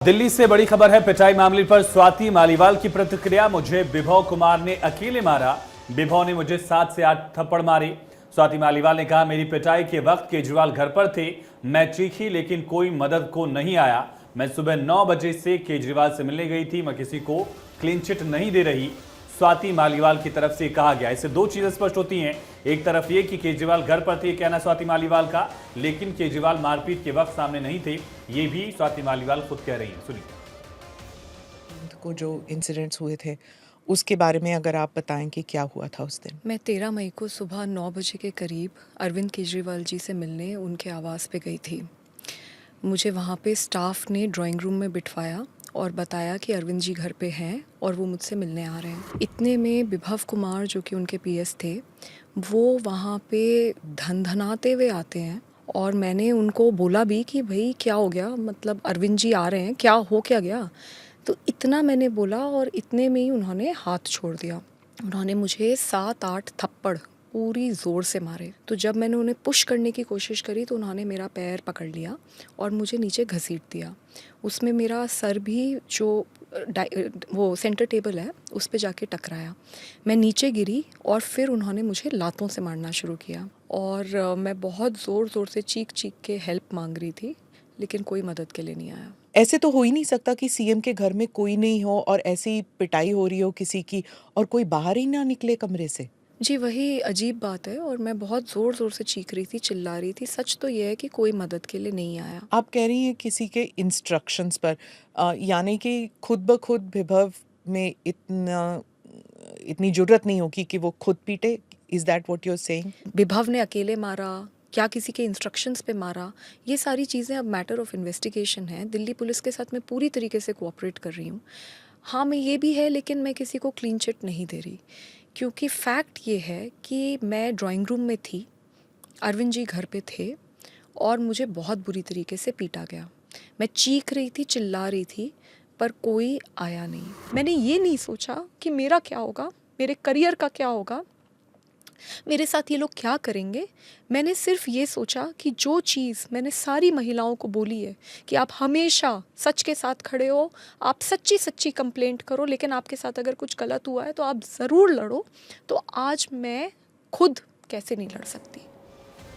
दिल्ली से बड़ी खबर है। पिटाई मामले पर स्वाति मालीवाल की प्रतिक्रिया। मुझे विभव कुमार ने अकेले मारा, विभव ने मुझे 7 से 8 थप्पड़ मारे। स्वाति मालीवाल ने कहा, मेरी पिटाई के वक्त केजरीवाल घर पर थे, मैं चीखी लेकिन कोई मदद को नहीं आया। मैं सुबह 9 बजे से केजरीवाल से मिलने गई थी, मैं किसी को क्लीन चिट नहीं दे रही। स्वाति मालीवाल की तरफ से कहा गया। इससे दो चीजें स्पष्ट होती हैं। एक तरफ ये कि केजरीवाल घर पर थे, कहना स्वाति मालीवाल का, लेकिन केजरीवाल मारपीट के वक्त सामने नहीं थे, ये भी स्वाति मालीवाल खुद कह रही हैं। सुनिए। को जो इंसिडेंट्स हुए थे उसके बारे में अगर आप बताएं कि क्या हुआ था उस दिन। मैं 13 मई को सुबह 9 बजे के करीब अरविंद केजरीवाल जी से मिलने उनके आवास पे गई थी। मुझे वहाँ पे स्टाफ ने ड्राइंग रूम में बिठवाया और बताया कि अरविंद जी घर पे हैं और वो मुझसे मिलने आ रहे हैं। इतने में विभव कुमार जो कि उनके पीएस थे, वो वहाँ पे धनधनाते हुए आते हैं और मैंने उनको बोला भी कि भाई क्या हो गया, मतलब अरविंद जी आ रहे हैं, क्या हो क्या गया। तो इतना मैंने बोला और इतने में ही उन्होंने हाथ छोड़ दिया। उन्होंने मुझे 7-8 थप्पड़ पूरी ज़ोर से मारे। तो जब मैंने उन्हें पुश करने की कोशिश करी तो उन्होंने मेरा पैर पकड़ लिया और मुझे नीचे घसीट दिया। उसमें मेरा सर भी जो वो सेंटर टेबल है उस पे जाके टकराया। मैं नीचे गिरी और फिर उन्होंने मुझे लातों से मारना शुरू किया और मैं बहुत ज़ोर ज़ोर से चीख चीख के हेल्प मांग रही थी, लेकिन कोई मदद के लिए नहीं आया। ऐसे तो हो ही नहीं सकता कि सीएम के घर में कोई नहीं हो और ऐसी पिटाई हो रही हो किसी की और कोई बाहर ही ना निकले कमरे से। जी, वही अजीब बात है और मैं बहुत ज़ोर ज़ोर से चीख रही थी, चिल्ला रही थी। सच तो ये है कि कोई मदद के लिए नहीं आया। आप कह रही हैं किसी के इंस्ट्रक्शंस पर, यानी कि खुद ब खुद विभव में इतनी जुर्रत नहीं होगी कि वो खुद पीटे। Is that what you are saying? Vibhav ने अकेले मारा, क्या किसी के इंस्ट्रक्शंस पे मारा, ये सारी चीज़ें अब मैटर ऑफ इन्वेस्टिगेशन है। दिल्ली पुलिस के साथ मैं पूरी तरीके से कोऑपरेट कर रही हूँ। हाँ, मैं ये भी है, लेकिन मैं किसी को क्लीन चिट नहीं दे रही, क्योंकि फैक्ट ये है कि मैं ड्राइंग रूम में थी, अरविंद जी घर पे थे और मुझे बहुत बुरी तरीके से पीटा गया। मैं चीख रही थी, चिल्ला रही थी, पर कोई आया नहीं। मैंने ये नहीं सोचा कि मेरा क्या होगा, मेरे करियर का क्या होगा, मेरे साथ ये लोग क्या करेंगे। मैंने सिर्फ ये सोचा कि जो चीज़ मैंने सारी महिलाओं को बोली है कि आप हमेशा सच के साथ खड़े हो, आप सच्ची सच्ची कंप्लेंट करो, लेकिन आपके साथ अगर कुछ गलत हुआ है तो आप ज़रूर लड़ो। तो आज मैं खुद कैसे नहीं लड़ सकती।